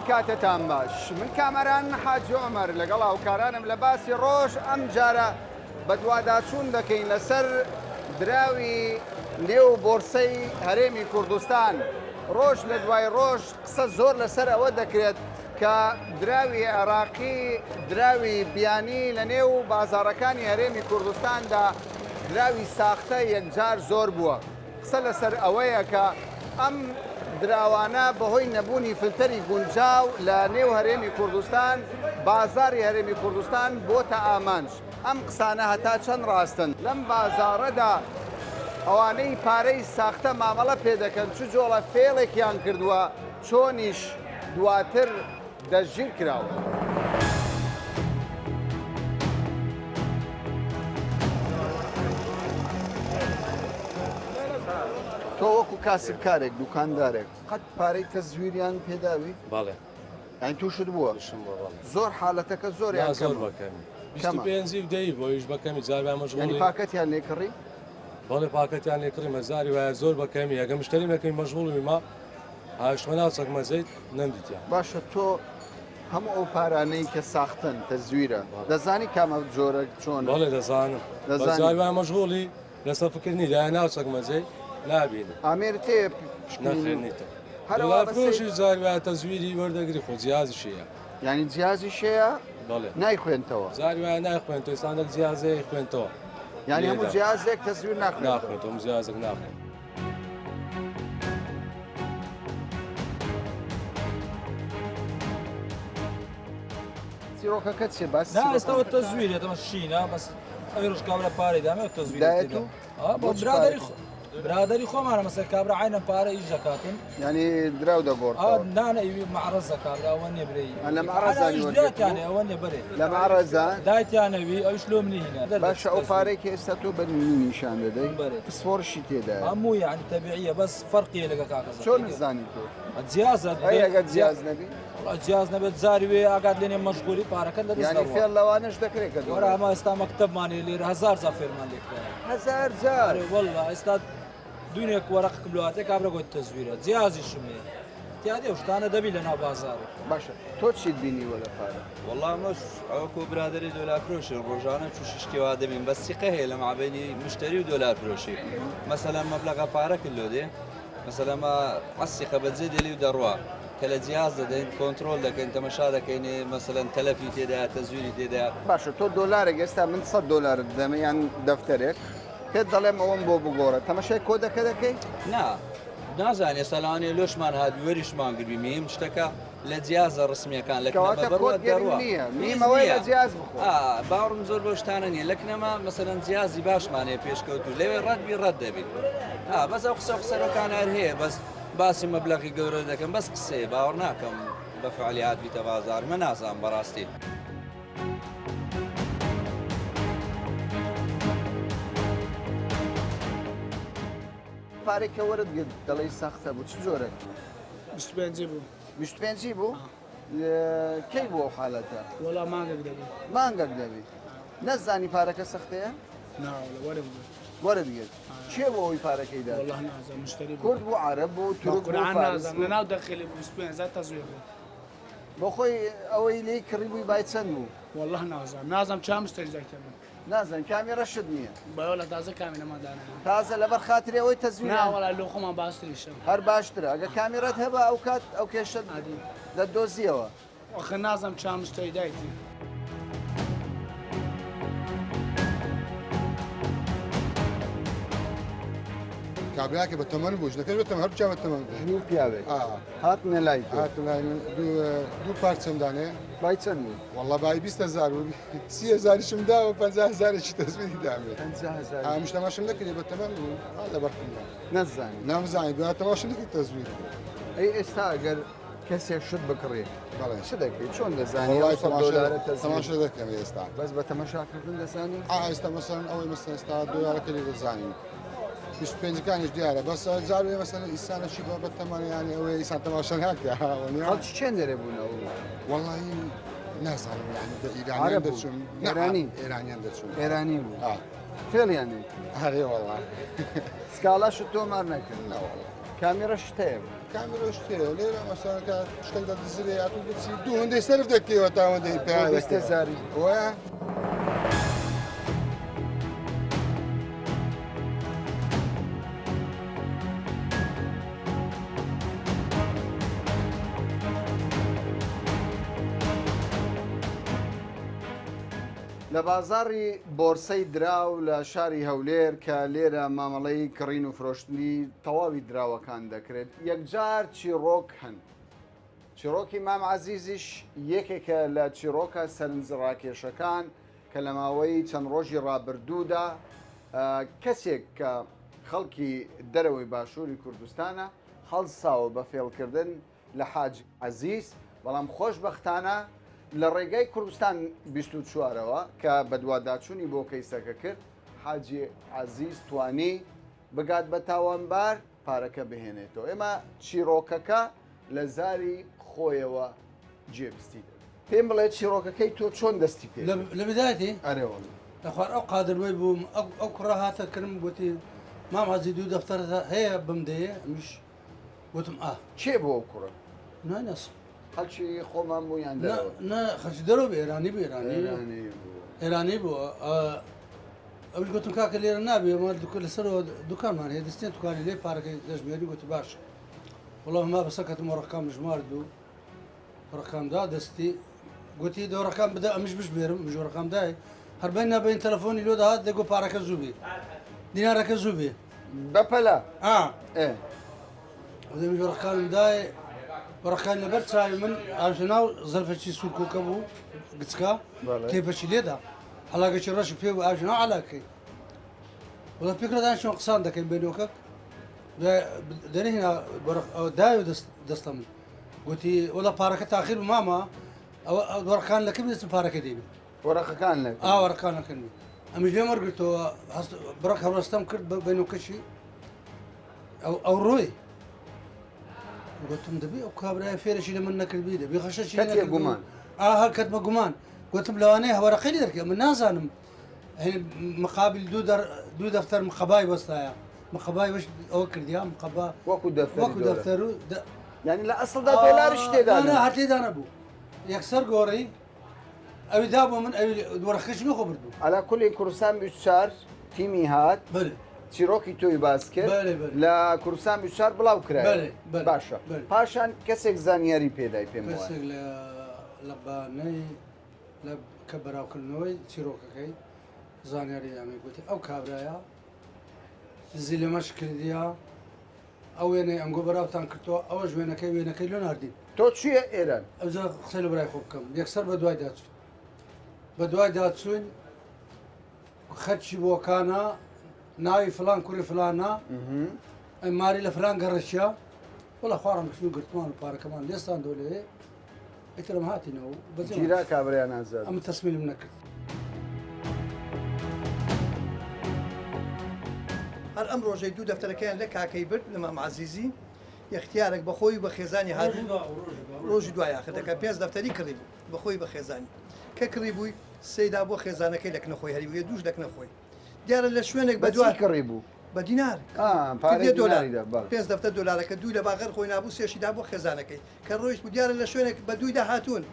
کاتتان باش من کامەران حاجی عومەر لەگەڵ هاوکارانم لە باسی ڕۆژ ئەم جارە بە دوواداچوون دەکەین لەسەر دراوی نێو بۆرسەی هەرێمی کوردستان. ڕۆژ لە دوای ڕۆژ قسە زۆر لەسەر ئەوە دەکرێت کە دراوی عێراقی دراوی بیانی لە نێو بازاڕەکانی هەرێمی کوردستاندا دراوی ساختە یەکجار زۆر بووە. قسە لەسەر ئەوەیە کە ئەم دراوانە بەهۆی نەبوونی فلتەری گونجاو لە نێو هەرێمی کوردستان بازاری هەرێمی کوردستان بۆتە ئامانج. ئەم قسانە هەتا چەند ڕاستن لەم بازاڕەدا ئەوانەی پارەی ساختە مامەڵە پێ دەکەن چ جۆڵە فێڵێکیان کردووە چۆنیش دواتر دەستگیر کراوە. تۆ وەکو کاسبکارێک دوکاندارێک قەت پارەی تەزویریان پێداوی؟ بەڵێ. یان تووشت بووە؟ زۆر حاڵەتەکە زۆریان زۆر بەکەمی. 25 دەی بۆ ئیش بەکەمی جاربا مەژغوڵی. یعنی پاکەتیان لێکڕی؟ بەڵێ پاکەتیان لێکڕی مەزاری وایە زۆر بەکەمی ئەگە مشتری نەکەی مەژغوڵی ما هاشتمە ناو چەکمەزەیت نەمدیتیان. باشە تۆ هەموو ئەو پارانەی کە ساختن تەزویرە دەزانی کامە جۆرە چۆن؟ بەڵێ دەزانم. بەزاری وایە مەژغوڵی لەسەر فکردنی دایە ناو چەکمەزەی نابینی. ئامێرە تێ نەخێنیتە. دڵافرۆشی زاری وایە تەزویری وەردەگری خۆ جیازیشیە. یعنی جیازی شەیە؟ بەڵێ. نایخوێنتەوە. زاری وایە نایخوێنتەوە ئێستاندەک جیازەیە خوێنتەوە. یعنی هەموو جیازێک تەزویر ناخوێنێت. ناخوێنێت هەموو جیازێک ناخوێنێت. چیرۆکەکە چێ باسی؟ نا ئێستاوە تەزویرێت ئەمە شینە بەس ئەوی ڕۆژ کابرا پارەی دامێت تەزویرێت. برادری خۆمانە مەسەر کابرا عینە پارە ئیش دەکاتن. یعنی دراو دەگۆڕتەوە. نانە ئیوی معرەزە کابرا ئەوە نییە برەی. لە معرەزانی دایتیانێ ئەوە نییە بەرێ. لە معرەزان دایتیانەوی ئەویش لۆ منی هینە. باشە ئەو پارێکی ئێستا تۆ بەرنی نیشان دەدەی فسفۆرشی تێدایە. هەموو یعنی تەبیعیە بەس فەرقیە لەگە کاغەزە. چۆن نزانی تۆ؟ جیازە ئەگەر جیاز نەبی؟ جیاز نەبێت زاری وێ ئاگات لێنێ مەشغولی پارەکە دەدەست. یعنی فێڵ لەوانش دەکرێت کە وەرە ئەمە ئێستا مەکتەبمانێ لێرە 1000 جا فێرمان لێ کراوە. 1000 جار؟ وەڵڵا ئێستا دوونێک وەرەقکم لەواتێ کابرا گۆت تەزویرە جیازی شمێ تیادێ شتانە دەبی لە ناو بازارێ. باشە تۆ چیت بینیوە لە پارە؟ وەڵڵا مەش ئەوکو برادری دۆلارفرۆشی ڕۆژانە شتێوا دەبین بەس سیقە هەیە لە مابینی مشتری و دۆلارفرۆشی. مەسەلەن مەبلەغە پارە کلۆ دێ مەسەلەن ما ئەسیقە بەجێ دێلی و دەڕوا کە لە جیاز دەدەین کۆنتترۆل دەکەین تەمەشا دەکەینێ مەسەلەن تەلەفی تێدا تەزویری تێدا. باشە تۆ دۆلارێک ئێستا من 100 دلار دەمەیان دەفتەرێک پێت دەڵێم ئەوم بۆ بگۆڕە تەمەشای کۆدەکە دەکەی؟ نا نازانێ سەلانێ لۆشمان هاتبی وەریشمان گربی میم شتەکە لە جیازە ڕسمیەکان لە نیمەوەی لە جیاز بخۆ. باوڕم زۆر بۆ شتانە نیە لە کنەما مەسەلەن جیازی باشمانێ پێشکەوتو لەوێ ڕەتبی ڕەت دەبیت. بەس ئەو قسەرەکان هەر هەیە بەس باسی مەبلەغی گەورە دەکەم بەس قسێ باوەڕ ناکەم بە فعالیات بیتە بازار من نازان بەڕاستی. پارێکە وەرت گرت دەڵی ساختە بوو چ جۆرە؟ 25 بوو. 25 بوو؟ کەی بوو ئەو حالەتە؟ وەڵا مانگێک دەبی. مانگێک دەبی. نەزانی پارەکە سەختەیە؟ ناوەڵە وەرم بوو. وەرت گرت. چێ بۆ ئەوی پارەکەی دا؟ وەڵا نازانم مشتری بوو. کورد بوو عەرەب بوو تورک بوو فارس بوو؟ لەناو دەخیلی 25 تەزویر بوو. بۆ خۆی ئەوەی لێی کڕی بووی بای چەند بوو؟ وەڵا نازانم چا مشتری دەکەم. نازان کامێرە شت نییە. بەوە لە تازە کامێرەمادانە. تازە لەبەر خاتری ئەوەی تەزویر ناوەڵا لۆ خۆمان باشتریشم. هەر باشترە ئەگە کامێرەت هەبە ئەو کات ئەو کێشت دەدۆزیەوە. ئەخە نازانم چا مشتری دایتی. کابراکە بە تەمەن بوو ژنەکەی بە تەمەن هەر بچا بە تەمەن بوو. ژن و پیاوێک هاتنە لای تۆ. هاتە لای من دوو پارچ چەندانێ؟ بای چەند بوو؟ وەڵڵا بای 20,000 بوو 30,000شم داوە 50,000ی تەزویری دامێت. 50,000 هەمشتەماشم نەکردی بە تەمەن بوو لەبەرکردم. نەزانی. نامزانی دوای تەماشم نەکرد تەزویر. ئەی ئێستا ئەگەر کەسێک شت بکڕێ چ دەکەیت چۆن دەزانی تەماشا دەکەم ئێستا بەس بە تەمەشاکردن دەزانی؟ ئێستا مەسەن ئەوەی مەسەن ئێستا دۆلارەکە لێ دەزانین. 25کانیش دیارە بەس جاروێ مەسەن ئیسانەشی بە بەتەمانیانی ئەوەی ئیسان تەماشا ناکرا خەڵکی چێن دەرێ بوونەوە؟ وەڵڵی نازانم ئیرانیان دەچوون ئێرانیان دەچوون ئێرانی بوو فێڵیان هەرێ وەڵڵا سکاڵاشت تۆمار نەکرد کامیرە شتەیە کامیرە شتەیە لێرە مەسەڵەکە شتێک دەدزرێ هاتوو دەچی دوو هەندێک سەرف دەکەوە تاوەندەی پێ دەستێ زاری وایە لە بازاڕی بۆرسەی دراو لە شاری هەولێر کە لێرە مامەڵەی کڕین و فرۆشتنی تەواوی دراوەکان دەکرێت یەکجار چیرۆک هەن چیرۆکی مام عەزیزیش یەکێکە لە چیرۆکە سەرنجڕاکێشەکان کە لە ماوەی چەند ڕۆژی ڕابردوودا کەسێک کە خەڵکی دەرەوەی باشووری کوردستانە هەڵساوە بە فێڵکردن لە حاج عەزیز بەڵام خۆشبەختانە لە ڕێگای کوردستان 24ەوە کە بە دوواداچوونی بۆ کەیسەکە کرد حاجی عەزیز توانی بگات بە تاوانبار پارەکە بهێنێتەوە ئێمە چیرۆکەکە لە زاری خۆیەوە جێبستی پێم بڵێ چیرۆکەکەی تۆ چۆن دەستی پێ لە بدایەتی ئەرێوە لەخوار ئەو قادربووی بووم ئەو کوڕە هاتەکردم گوتی مام عەزیز دوو دەفتەر هەیە بمدەیە ئەمیش گوتم چێ بۆ ئەو کوڕە نانەس خەڵکی خۆمان بوویان نه خەرچی دەرەوە بە ئێرانی بە ئێرانی بووە ئەوش گوتم کاکە لێرە نابێ ئەمە لەسەرەوە دوکانمان هەیە دەستێن دوکانی لێ پارەکەی دەژمێری گوتی باش وڵام هەما بەسەکەتم ڕقام ژمارد و ڕقامدا دەستی گوتی دەوڕەکان بدە ئەمش بشمێرم ژۆڕەکامدای هەربەی نابین تەلەفۆنی لۆ داهات دەگۆ پارەکە زوو بێ دینارەکە زوو بێ بەپەلا دەمی ژۆڕەکانم دای بەڕەکان لەبەر چاوی من ئاژناو زەرفەکی سوورکۆکە بوو گچکە تێپەچی لێدا هەڵاگەکی ڕەش پێ و ئاژنا علاکەی وڵە پێکردان شۆ قسان دەکەین بێنۆکەک دەرهێنا دای و دەستە من گوتی وڵە پارەکە تاخیر و مامە ئەوە وەڕەکان لەکەم دەستم پارەکە دێنێ وەرەقەکان لە وەڕەکانەکەنی ئەمیش لێ وەرگرتەوە بڕک هەڕستەم کرد بە بێنۆکەشی ئەو ڕۆی گوتم دەبێ ئەو کابرای فێرەشی لە من نەکردبی دەبێ خەشەشی گومان هەر کەتمە گومان گوتم لەوانەیە هەوەرەقەی دەکە من نازانم مقابل دوو دەفتەر مخەبای بەستایە مخەبای وەش ئەوە کردیا مقەبا وەکو دەفتەر و ینی لە ئەسڵدا دۆلارش تێدا هات لێدا نەبوو یەکسەر گۆڕی ئەوی دا بۆ من ئەوی دووەڕەخەش نەخۆ بردبوو ئەلا کولی کوردستان 24 تیمی هات چیرۆکی تۆی باس کرد لە کوردستان 24 بڵاو کرای باشە پاشان کەسێک زانیاری پێدای پێم لە بانەی لە کە بەراوکردنەوەی چیرۆکەکەی زانیاری دامی گوتی ئەو کابرایە زیلەمەش کردیا ئەو وێنەی ئەنگۆ بەراوتان کردەوە ئەوە ژوێنەکەی وێنەکەی لۆ ناردین تۆ چییە ئێران ئەوجا قسەی لە برای خۆ بکەم یەکسەر بە دوای داچوون بە دوای داچوون خەرچی بۆکانە ناوی فلان کوڕی فلانە ئەماری لە فلان گەڕەشیا وڵە خوارم بشنو گرتمان و پارەکەمان لێستان دۆ لێ ئیترم هاتینەوە جیرا کابرایان نازانم ئەمە تەسمیلم نەکرد هەر ئەم ڕۆژەی دوو دەفتەرەکەیان لە کاکەی برد لە مام عەزیزی یەختیارێک بەخۆی بە خێزانی هاتبوو ڕۆژی دوای ئاخرەکە پێنج دەفتەری کڕی بوو بەخۆی بە خێزانی کە کڕی بووی سەیدا بۆ خێزانەکەی لەک نەخۆی هەریویە دووش لەک نەخۆی دیارە لە شوێنێک بە دوای کڕی بوو بە دینار دلار پێنج دەفتەر دۆلارەکە دوو لە باغەر خۆی نابوو سێشیدا بۆ خێزانەکەی کە ڕۆیشت بوو دیارە لە شوێنێک بە دوویدا هاتوون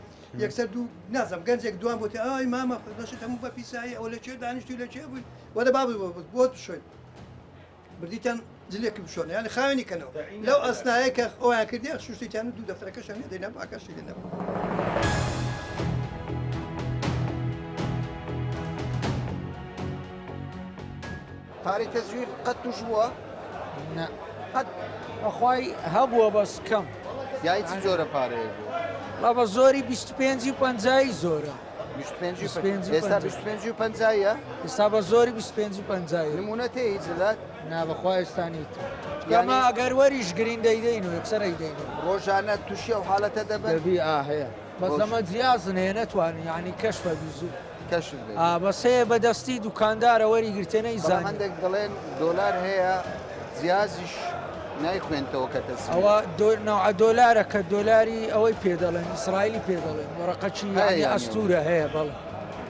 یەکسەر دوو نازم گەنجێک دوان بۆتی ئای مامە دەشت هەموو بە پیسایی ئەو لە چێ دانیشتی لە چێ بووی وەدە بابی بۆ شوێن بردیتان جلێکی بشۆن یانی خاوێنی کەنەوە لەو ئەسنایە کە ئەویان کردی شوشتیان دوو دەفتەرەکەشان دەینا باکەشی لێ نەبوو پارەی تەزویر قەت توش بووە قەت ئەخوای هەبووە بەس کەم یای چ جۆرە پارەیە بوو ڵا بە زۆری 25 و 50 زۆرە 25 ئێستا 25 و 50ە ئێستا بە زۆری 25 و 50 نمونە تێ هیچ لات نابەخوای ئێستانیت ئەمە ئەگەر وەریش گرین دەیدەین و یەکسەر دەین ڕۆژانە تووشی ئەو حاڵەتە دەبێت دەبی هەیە بەس ئەمە جیازن هەیە نەتوانین یعنی کەشفە بیزوو کەش بەس هەیە بەدەستی دوکاندارە وەری گرتێنەی زان هەندێک دەڵێن دۆلار هەیە جیازیش نایخوێنتەوە کە تەس ئەوە نەوع دۆلارە کە دۆلاری ئەوەی پێ دەڵێن ئیسرائیلی پێ دەڵێن وەرەقەچی ئەستورە هەیە بەڵێ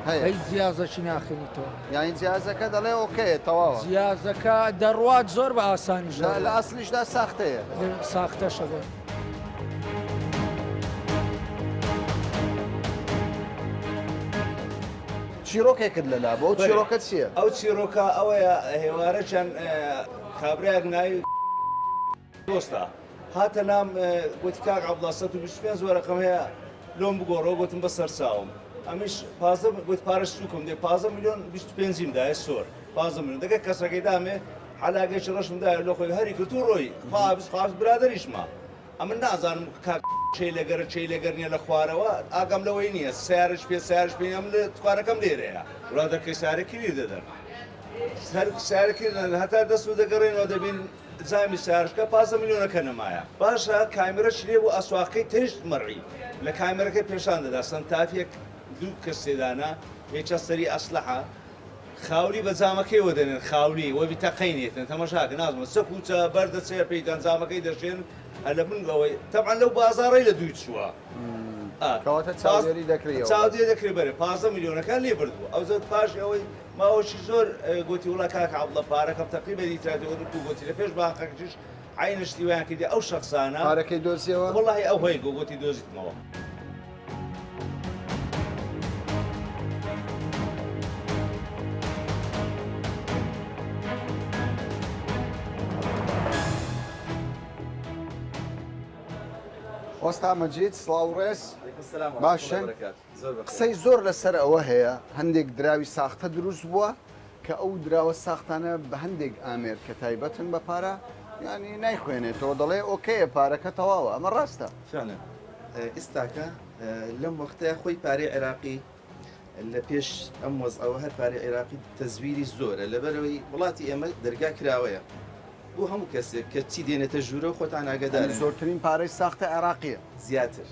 هەیە هەیت جیازەشی ناخێنیتەوە یانی جیازەکە دەڵێ ئۆکەیە تەواوە جیازەکە دەڕوات زۆر بە ئاسانی لە ئەسلیشدا ساختەیە ساختەشە بێ چیرۆکێکت لەلا بۆ چیرۆکە چییە؟ ئەو چیرۆکە ئەوەیە هێوارە چەند کابراەک ناوی دۆستا هاتە نام گوتی کاک عەبدوڵڵا 125 وەرەقەم هەیە لۆم بگۆڕەوە گوتم بە سەر چاوم ئەمیش گوت پارەش سووکم دێ 15 میلیۆن 25 دایە سۆر 15 میلیۆن دەگە کەسەکەی دامێ حەلاگەی ڕەشم دایە لۆ خۆی هەری کردو ڕۆی خواز برادریشما ئەمە نازانم کاک چی لەگەر چی لەگەر نییە لە خوارەوە ئاگەم لەوەی نییە سیارش پێ سیارش پێم لە توارەکەم لێرەیە ڕادەکەی سارێکی لێ دەدەن سارێکی هەتا دەست و دەگەڕێنەوە دەبین زامی سیارشکە 15 میلیۆنەکە نەمایە باشە کامێرەش لێ بوو ئەسواقەی تێشت مەڕی لە کامێرەکەی پێشان دەدا سنتافێک دوو کەس تێدانا یەکە سەری ئەسلحە خاوری بە جامەکەیەوە دەنێن خاوری وەبی تەقینێتن تەماشاکە نازمە سەکوچە بەردەچێ پێیدان جامەکەی دەژێن هەلە من ئەوەی تەبعاً لەو بازاڕی لە دووی چووە کەواتە چاودێری دەکرێتەوە چاودێ دەکرێت بەرێ 15 میلیۆنەکان لێ بردووە ئەو زۆر پاش ئەوەی ماوەشی زۆر گوتی وڵا کاک عەبدوڵڵا پارەکەم تەقریبا دیتراتەوە دوو گوتی لە پێش باقەکەش عینشتی ویان کردی ئەو شەخسانە پارەکەی دۆزیەوە وەڵڵاهی ئەو هەیە گوتی دۆزیتمەوە وەستا مەجید سڵاو ڕێز باشن قسەی زۆر لەسەر ئەوە هەیە هەندێک دراوی ساختە دروست بووە کە ئەو دراوە ساختانە بە هەندێک ئامێر کە تایبەتن بە پارە ینی نایخوێنێتەوە دەڵێ ئۆکەیە پارەکە تەواوە ئەمە ڕاستە ئێستاکە لەم وەختەیە خۆی پارەی عێراقی لە پێش ئەم وەزعەوە هەر پارەی عێراقی تەزویری زۆرە لەبەرەوەی وڵاتی ئێمە دەرگا کراوەیە بۆ هەموو کەسێک کە چی دێنێتە ژوورە و خۆتان ئاگادارن زۆرترین پارەی ساختە عێراقیە زیاتر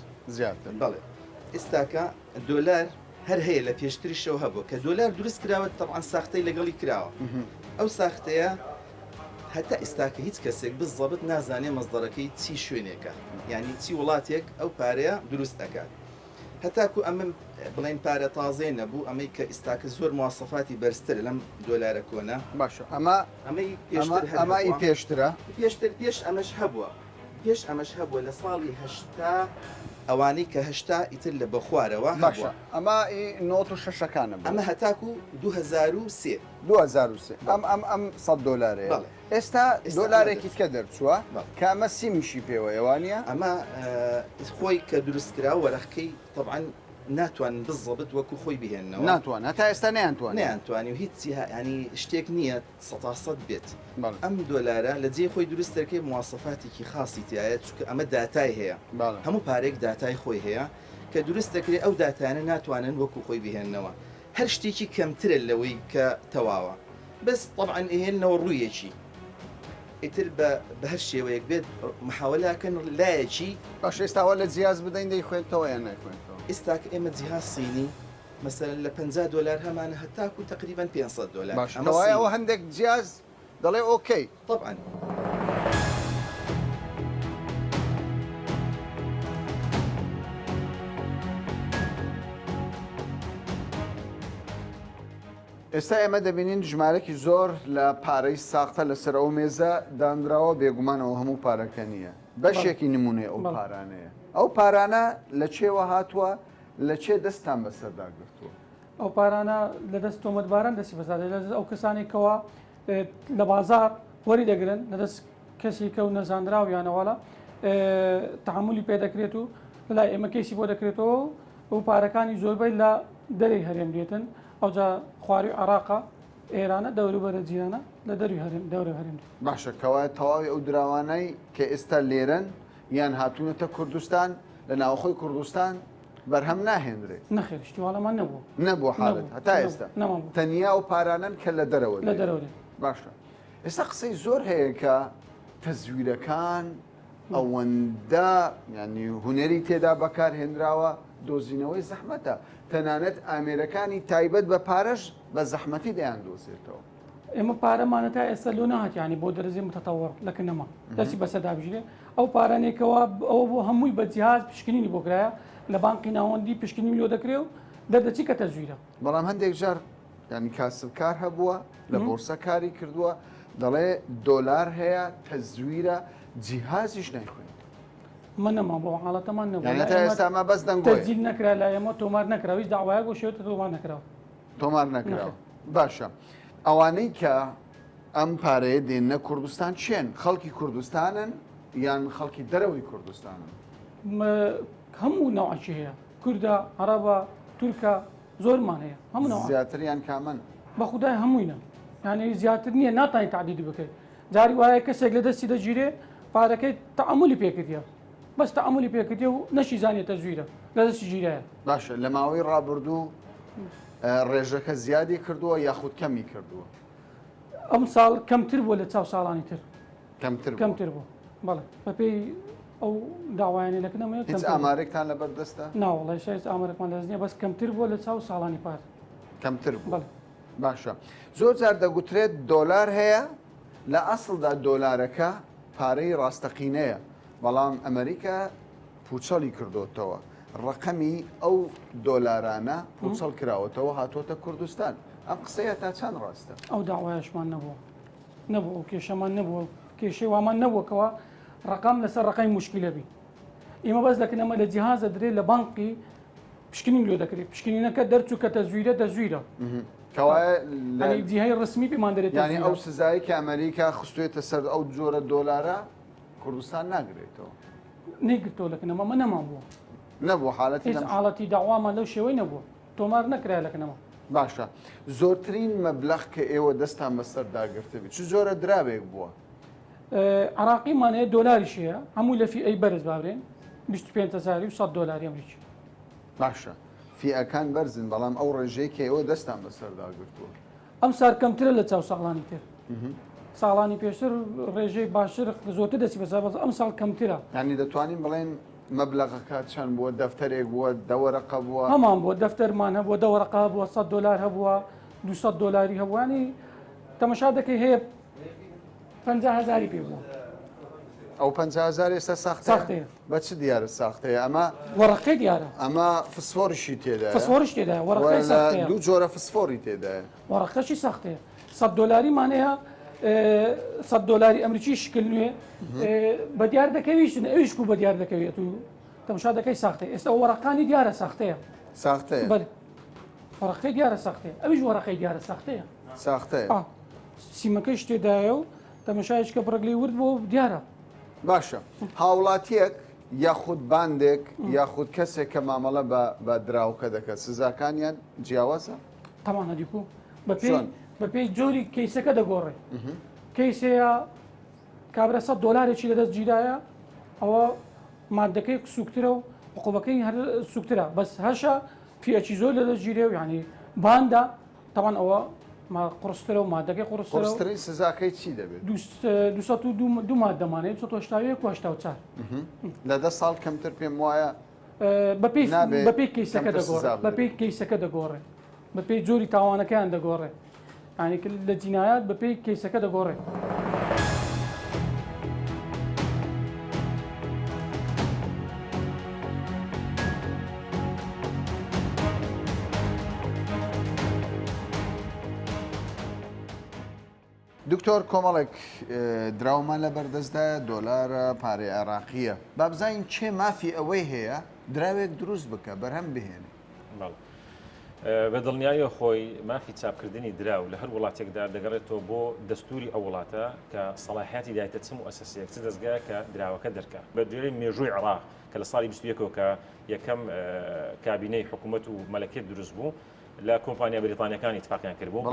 بەڵێ ئێستاکە دۆلار هەر هەیە لە پێشتریشەوە هەبوو کە دۆلار دروست کراوە تەبعاً ساختەی لەگەڵی کراوە ئەو ساختەیە هەتا ئێستاکە هیچ کەسێک بزەبت نازانێ مەزدەڕەکەی چی شوێنێکە یعنی چی وڵاتێک ئەو پارەیە دروست دەکات هەتاکو ئەمە بڵین پارە تازەی نەبوو ئەمەی کە ئێستاکە زۆر مواسەفاتی بەرزتر لەم دۆلارە کۆنا باشە ئەمەی پێشترە پێش ئەمەش هەبووە پێش ئەمەش هەبووە لە ساڵی هەشتا ئەوانەی کە هەشتا ئیتر لە بەخوارەوە باشە ئەمە نۆت و شەشەکانە ئەمە هەتاکو 2003 ئەم 100 دلارەیە ئێستا دۆلارێکی کە دەرچووە کە ئەمە سیمیشی پێوە ئێوانە ئەمە خۆی کە دروستکرا وەرەخکەی طبعاً ناتوانن بزەبت وەکو خۆی بهێننەوە ناتوان هەتا ئێستا نیانتوانی و هیچ ینی شتێک نییە 100 بێت ئەم دۆلارە لە جێ خۆی دروست دەکەی مواسەفاتێکی خاصی تایە چونکە ئەمە داتای هەیە هەموو پارێک داتای خۆی هەیە کە دروست دەکرێت ئەو داتانە ناتوانن وەکو خۆی بهێننەوە هەر شتێکی کەمترە لەوەی کە تەواوە بەس طبعاً ئێهێننەوە ڕوویەکی ئیتر بە هەر شێوەیەک بێت محاولەکەن لایەکی باش ئێستاوە لە جیاز بدەین دەی خوێنتەوە یان ناکوێنێتەوە ئێستاکە ئێمە جیهاز سینی مەسەرەن لە 50 دلار هەمانە هەتاکو تقریبا 500 دلار باشەوە هەندێک جیاز دەڵێ ئۆکەی طبعاً ئێستا ئێمە دەبینین ژمارەی زۆر لە پارەی ساختە لەسەر ئەو مێزە دانراوە بێگومانەوە هەموو پارەکە نییە بەشێکی نمونێ ئەو پارانەیە ئەو پارانە لە چێوە هاتووە لە چێ دەستان بەسەردا گرتووە ئەو پارانە لە دەست تۆمەتباران دەستی بەزار ئەو کەسانێکەوە لە بازار وەری دەگرن لەدەست کەسی کە و نەزانراویانەوەڵە تحملی پێ دەکرێت و لای ئێمە کەسی بۆ دەکرێتەوە و پارەکانی زۆربەی لە دەری هەرێم دێتن ئەوجا خواری عراقا ئێرانە دەوروبەرە جیرانە لە دەروی دەورە هەرێم باشە کەوایە تەواوی ئەو دراوانەی کە ئێستا لێرن یان هاتوونەتە کوردستان لە ناوخۆی کوردستان بەرهەم ناهێنرێت نەخێشتیواڵەمان نەبوو حالت هەتا ئێستا تەنیا و پارانن کە لە دەرەوە باشە ئێستا قسەی زۆر هەیە کە تەزویرەکان ئەوەندە ینی هوەری تێدا بەکارهێنراوە دۆزینەوەی زەحمەتە تەنانەت ئامێرەکانی تایبەت بە پارەش بە زەحمەتی دەیان دۆزێتەوە ئێمە پارەمانە تا ئێستا لۆ نهاتیانی بۆ دەرەزی متەتەوەڕ لەکنەما دەستی بەسەدا بژێ ئەو پارانێکەوە ئەوە بۆ هەمووی بە جیهاز پشکنینی بۆ کرایە لە بانقی ناوەندی پشکنی لۆ دەکرێت و دەردەچی کە تەزویرە بەڵام هەندێک جار ینی کاسبکار هەبووە لە بۆرسە کاری کردووە دەڵێ دۆلار هەیە تەزویرە جیهازیش نایخوێن من نەما بۆ حاڵەتەمان یعنی تا ئێستا ما بەس دەنگۆی تەسجیل نەکرا لە ئێمە تۆمار نەکراویش داوایە بۆ شێوتە تۆمار نەکراوە تۆمار نەکراوە باشە ئەوانەی کە ئەم پارەیە دێنە کوردستان چێن خەڵکی کوردستانن یان خەڵکی دەرەوەی کوردستانن هەموو ناوعکی هەیە کوردە عەرەبە تورکە زۆرمان هەیە هەموو ناوع زیاتریان کامن بە خودای هەمووینە یعنی زیاتر نییە ناتوانین تعدید بکەیت جاری وایە کەسێک لە دەستی دەگیرێ پارەکەی تەعاملی پێکردیە بەس تەعاملی پێکردیە و نەشی زانێتە زویرە لە دەستی گیرایە باشە لە ماوەی ڕابردوو ڕێژەکە زیادی کردووە یاخود کەمی کردووە ئەم ساڵ کەمتر بووە لە چاو ساڵانی تر کەمتر بوو بەڵێ بەپێی ئەو داوایانی لەکنەمەیە هیچ ئامارێکتان لە بەردەستە ناوەڵی شایست ئامارێکمان لەدەست نییە بەس کەمتر بووە لە چاو ساڵانی پار کەمتر بوو باشە زۆر جار دەگوترێت دۆلار هەیە لە ئەسڵدا دۆلارەکە پارەی ڕاستەقینەیە بەڵام ئەمریکا پوچەڵی کردوتەوە ڕقەمی ئەو دۆلارانە پوچەڵ کراوەتەوە هاتۆتە کوردستان ئەم قسەیە تا چەند ڕاستە ئەو داوایشمان نەبوو کێشەمان نەبووە کێشەی وامان نەبووکەوە ڕقام لەسەر ڕقای مشکلە بی ئێمە بەس دەکەن ئەمە لە جیهازە درێت لە بانقی پشکنین لێ دەکرێت پشکنینەکە دەرچوو کە تەزویرە دەزویرە جیهای ڕسمی پێمان دەرێت ینی ئەو سزایی کە ئەمریکا خستوێتە سەر ئەو جۆرە دۆلارە کوردستان ناگرێتەوە نەیگرتەوە لەکنەمە ئەمە نەمان بووە نەبوو هیچ حاڵەتی داوامان لەو شێوەی نەبووە تۆمار نەکرای لەکنەمە باشە زۆرترین مەبلەغ کە ئێوە دەستان بەسەر داگرتبی چ جۆرە دراوێک بووە عراقیمان هەیە دۆلاریش هەیە هەموو لە فی ئەی بەرز بابرێن 25,000 و 100 دۆلاری ئەمریکی باشە فیئەکان بەرزن بەڵام ئەو ڕێژەیە کە ئێوە دەستان بەسەر داگرتووە ئەم سار کەمترە لە چاو ساڵانی تر ساڵانی پێشتر ڕێژەی باشتر زۆرتر دەسی بەسەر بەس ئەم ساڵ کەمترە ینی دەتوانین بڵێن مەبلەغەکە چەند بووە دەفتەرێک بووە دەوەرەقە بووە هەمان بووە دەفتەرمان هەبووە دەوەرەقا بووە 100 دلار هەبووە 200 دلاری هەبووانی تەمەشا دەکەی هەیە 50,000 پێ بووە ئەو 50,000 ئێستا ساختەیە بە چ دیارە ساختەیە ئەمە وەڕقەی دیارە ئەمە فسفۆریشی تێدا فسفۆریش تێدا وەڕقەی ساختەیە دوو جۆرە فسفۆری تێدایە وەڕقەشی ساختەیە 100 دلاریمان هەیە 100 دلاری ئەمریکی شکل نوێ بە دیار دەکەویشن ئەویش و بە دیار دەکەوێت و تەماشا دەکەی ساختەیە ئێستا وەڕقانی دیارە ساختەیە ساختەیە بەڵێ وەڕقەی دیارە ساختەیە ئەویش وەڕقەی دیارە ساختەیە ساختەیە سیمەکەی شتێدایە و تەماشایش کە بڕگلی ورد بۆ دیارە باشە هاوڵاتیەک یاخود باندێک یاخود کەسێک کە مامەڵە بە دراوکە دەکەت سزاکانیان جیاوازە تەمانە دیکو بەپێی جۆری کەیسەکە دەگۆڕێ کەیسەیە کابرا 100 دلارێکی لەدەست گیرایە ئەوە مادەکەی سوکترە و عقوبەکەی هەر سوکترە بەس هەشە فیەکی زۆر لەدەست گیرێ و یعنی باندا تەوان ئەوە قڕسترە و مادەکەی قڕستری سزاکەی چی دەبێت 2 مادەمانەیە 1970 لە 10 ساڵ کەمتر پێم وایە بەپێی کەیسەکە دەگۆڕێ بەپێی کەیسەکە دەگۆڕێ بەپێی جۆری تاوانەکەیان دەگۆڕێ ینی لە جینایات بەپێی کەیسەکە دەگۆڕێ دکتۆر کۆمەڵێک دراومان لە بەردەستدایە دۆلارە پارەی عێراقیە با بزانین چێ مافی ئەوەی هەیە دراوێک دروست بکە بەرهەم بهێنێ بە دڵنیاییە خۆی مافی چاپکردنی دراو لە هەر وڵاتێکدا دەگەڕێتەوە بۆ دەستوری ئەو وڵاتە کە سەڵاحیاتی دایتە چ مؤسسەیەک چ دەستگایە کە دراوەکە دەرکە بە دوێرەی مێژووی عێراق کە لە ساڵی 21ەوە کە یەکەم کابینەی حکوومەت و مەلەکێت دروست بوو لە کۆمپانیا بریتانیەکانی اتفاقیان کردبوو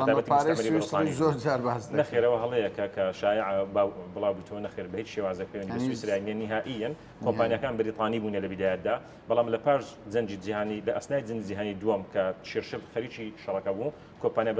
نەخێرەوە هەڵەیە کە شایع بڵاو بووتەوە نەخێر بە هیچ شێوازە پەیوەندی بە سویسراییە نهائیەن کۆمپانیەکان بریتانی بوون لە بیدایەتدا بەڵام لە پاش جەنجی جیهانی لە ئەسنای جەنجی جیهانی دووەم کە شێرشل خەریکی شەڕەکە بوو کۆمپانیا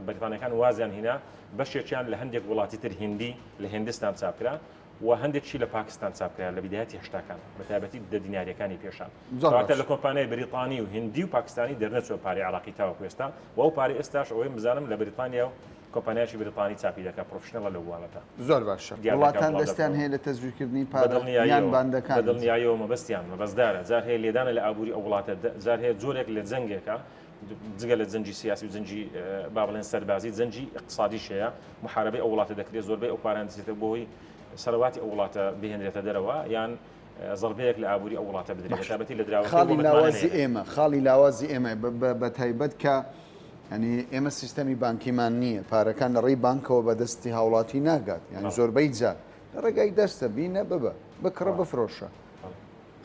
بریتانیەکان وازیان هێنا بەشێکیان لە هەندێک وڵاتی تر هندی لە هندستان چاپکرا و هەندێکشی لە پاکستان چاپکرا لە بیدایەتی هەشتاکان بە تایبەتی دە دیناریەکانی پێشان کەواتە لە کۆمپانیای بریتانی و هندی و پاکستانی دەرنەچوە پارەی عێراقی تاوەکو ئێستا و ئەو پارەی ئێستاش ئەوەی بزانم لە بریتانیا و کۆمپانیایکی بریتانی چاپی دەکات پرۆفشنەڵە لە وڵاتە زۆر باشە وڵاتان دەستیان هەیە لە تەزویرکردنی پارەیان باندەکان بەدڵنیاییەوە مەبەستیان مەبەستدارە جار هەیە لێدانە لە ئابووری ئەو وڵاتە جار هەیە جۆرێک لە جەنگێکە جگە لە زەنجی سیاسی و زەنجی با بڵێن سەربازی زەنجی اقتصادیش هەیە محاربەی ئەو وڵاتە دەکرێت زۆربەی ئەو پاران دەچێتە بۆی سەرواتی ئەو وڵاتە بهێنرێتە دەرەوە یان زەربەیەک لە ئابووری ئەو وڵاتە بدرێت تابەتی لە دراوە خاڵی لاوازی ئێمە بە تایبەت کە ینی ئێمە سیستەمی بانکیمان نییە پارەکان لە ڕێی بانکەوە بەدەستی هاوڵاتی ناگات یعنی زۆربەی جار لە ڕێگای دەستە بینە بکڕە بفرۆشە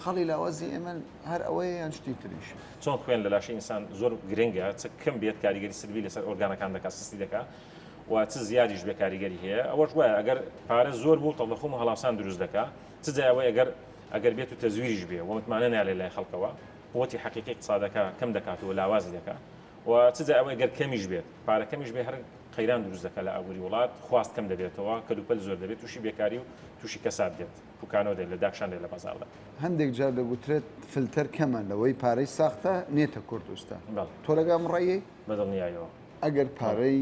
خاڵی لاوازی ئێمە هەر ئەوەیە یان شتی تریش چۆن خوێن لە لاشی ئینسان زۆر گرنگە چ کەم بێت کاریگەری سروی لەسەر ئۆرگانەکان دەکات سستی دەکات و چ زیادیش بێ کاریگەری هەیە ئەوەش وایە ئەگەر پارە زۆر بوو تەڵەخۆم و هەڵاسان دروست دەکات چ جایەوەی ئەگەر بێت و تەزویریش بێ و متمانە نالێ لای خەڵکەوە قوتی حقیقی اقتصادەکە کەم دەکاتەوە لاوازی دەکات و چ جایەوەی ئەگەر کەمیش بێت پارە کەمیش بێ هەر قەیران دروست دەکات لە ئابووری وڵات خواست کەم دەبێتەوە کەلوپەل زۆر دەبێت تووشی بێکاری و تووشی کەسات دێت پوکانەوە دێت لە داکشان دێت لە بازاڕدا هەندێک جار دەگوترێت فلتەر کەمە لەوەی پارەی ساختە نێتە کوردستان تۆ لەگەڵ ڕێی بەدڵنیایەوە ئەگەر پارەی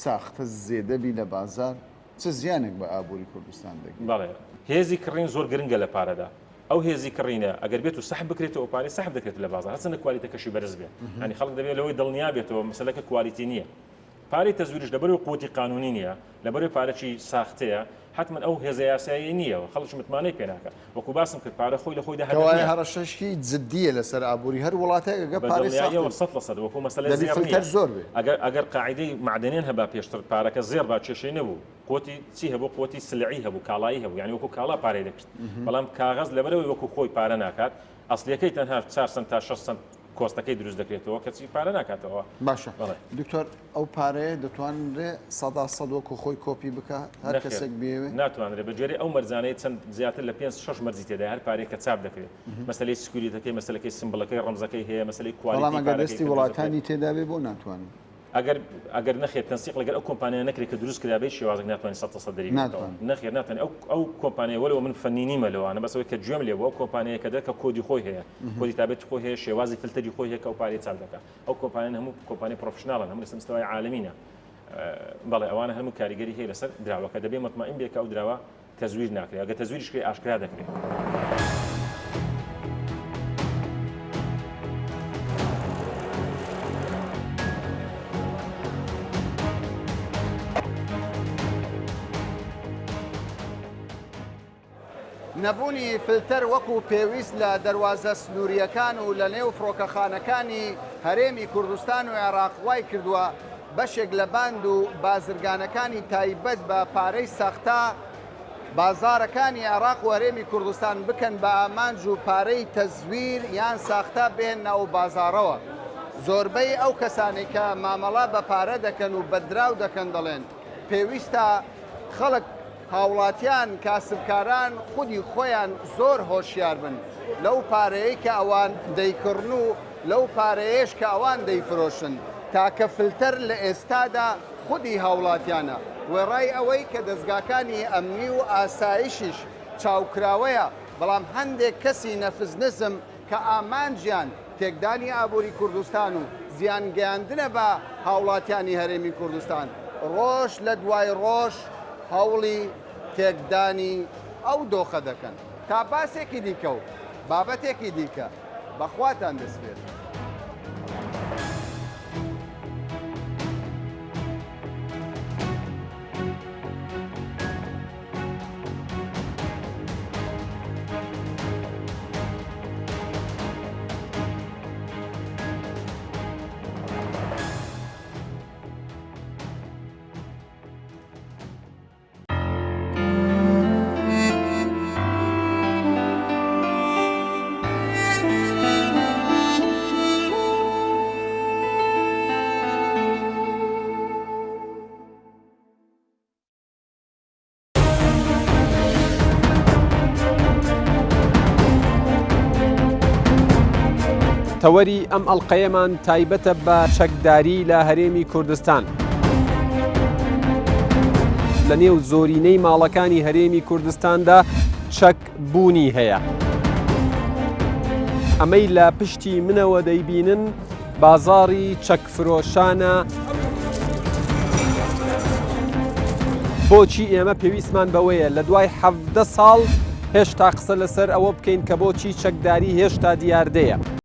ساختە زێدەبی لە بازار چ زیانێک بە ئابووری کوردستان دەگەێت بەڵێ هێزی کڕین زۆر گرنگە لە پارەدا ئەو هێزی کڕینە ئەگەر بێت و سەحب بکرێتەوە پارەی سەحب دەکرێت لە بازار هەچەندە کوالیتەکەشی بەرز بێت ینی خەڵک دەبێت لەوەی دڵنیا بێتەوە مەسەلەکە کوالیتی نییە پارەی تەزویریش لەبەرەوەی قوتی قانونی نییە لەبەرەوەی پارەی ساختەیە حتمما ئەو هێزە یاسایی نییە و خەڵک متمانەی پێ ناکات وەکو باسم کرد پارە خۆی لە خۆی داهاتوە هەڕەشەشی جددیە لەسەر ئابووری هەر وڵاتەیەگە پارەی ساخت وەکو مەسەلە زۆر ئەگەر قاعدەی معدنیان هەبا پێشتر پارەکە زێر با کێشەی نەبوو قوتی چی هەبوو قوتی سلعی هەبوو کاڵایی هەبوو یعنی وەکو کاڵا پارەی دەکرد بەڵام کاغەز لەبەرەوەی وەکو خۆی پارە ناکات ئەسڵیەکەی تەنها 4 سنت تا 6 سنت کۆستەکەی دروست دەکرێتەوە کەچی پارە ناکاتەوە باشە دکتۆر ئەو پارەیە دەتوانرێت سەد وەکو خۆی کۆپی بکات هەر کەسێک بێوێ ناتوانرێت بەجێری ئەو مەرزانەی چەند زیاتر لە 5-6 مەرزی تێدا هەر پارێک کە چاپ دەکرێت مەسلەی سکوریتەکەی مەسلەکەی سمبڵەکەی ڕەمزەکەی هەیە مەسلەی بەڵام ئەگەر دەستی وڵاتانی تێدا بێ بۆ ناتوانین ئەگەر نەخێت تەنسیق لەگەر ئەو کۆمپانیا نەکرێت کە دروست کرابێت شێوازێک ناتوانین 100% دەری نەخێر ناتوانین ئەو کۆمپانیا وەلەوە من فەنینی مەلەوانە بەسەوەی کە گوێم لێ بۆ ئەو کۆمپانیایە کە دەکە کۆدی خۆی هەیە کۆدی تابێت خۆی هەیە شێوازی فلتەری خۆی هەیە کە ئەو پارەی چاپ دەکات ئەو کۆمپانیان هەموو کۆمپانی پرۆفشناڵن هەموو لە مستەوای عالەمینە بەڵێ ئەوانە هەموو کاریگەری هەیە لەسەر دراوەکە دەبێت مطمئن بێت کە ئەو دراوە تەزویر ناکرێت ئەگەر تەزویریش کرێ ئاشکرا دەکرێت نەبوونی فلتەر وەکو پێویست لە دەواازە سنووریەکان و لە نێو فڕۆکەخانەکانی هەرێمی کوردستان و عێراق وای کردووە بەشێک لە باند و بازرگانەکانی تایبەت بە پارەی ساختە بازارەکانی عێراق و هەرێمی کوردستان بکەن بە ئامانج و پارەی تەزویر یان ساختە بێن ناو بازارەوە زۆربەی ئەو کەسانی کە مامەڵا بە پارە دەکەن و بەدراو دەکەن دەڵێن پێویستە خەڵک هاوڵاتیان کاسبکاران خودی خۆیان زۆر هۆشیار بن لەو پارەیە کە ئەوان دەیکردن و لەو پارەیەش کە ئەوان دەیفرۆشن تاکە فلتەر لە ئێستادا خودی هاوڵاتیانە وێڕای ئەوەی کە دەستگاکانی ئەمنی و ئاسایشیش چاوکراوەیە بەڵام هەندێک کەسی نەفزنزم کە ئامانجیان تێکدانی ئابووری کوردستان و زیانگەیاندنە بە هاوڵاتیانی هەرێمی کوردستان ڕۆژ لە دوای ڕۆژ هەوڵی تێکدانی ئەو دۆخە دەکەن تا باسێکی دیکە و بابەتێکی دیکە بەخواتان دەسبێت. تەوەری ئەم ئەڵقەیەمان تایبەتە بە چەکداری لە هەرێمی کوردستان. لە نێو زۆرینەی ماڵەکانی هەرێمی کوردستاندا چەک بوونی هەیە. ئەمەی لە پشتی منەوە دەیبینن بازاڕی چەکفرۆشانە. بۆچی ئێمە پێویستمان بەوەیە لە دوای 17 ساڵ هێشتا قسە لەسەر ئەوە بکەین کە بۆچی چەکداری هێشتا دیاردەیە.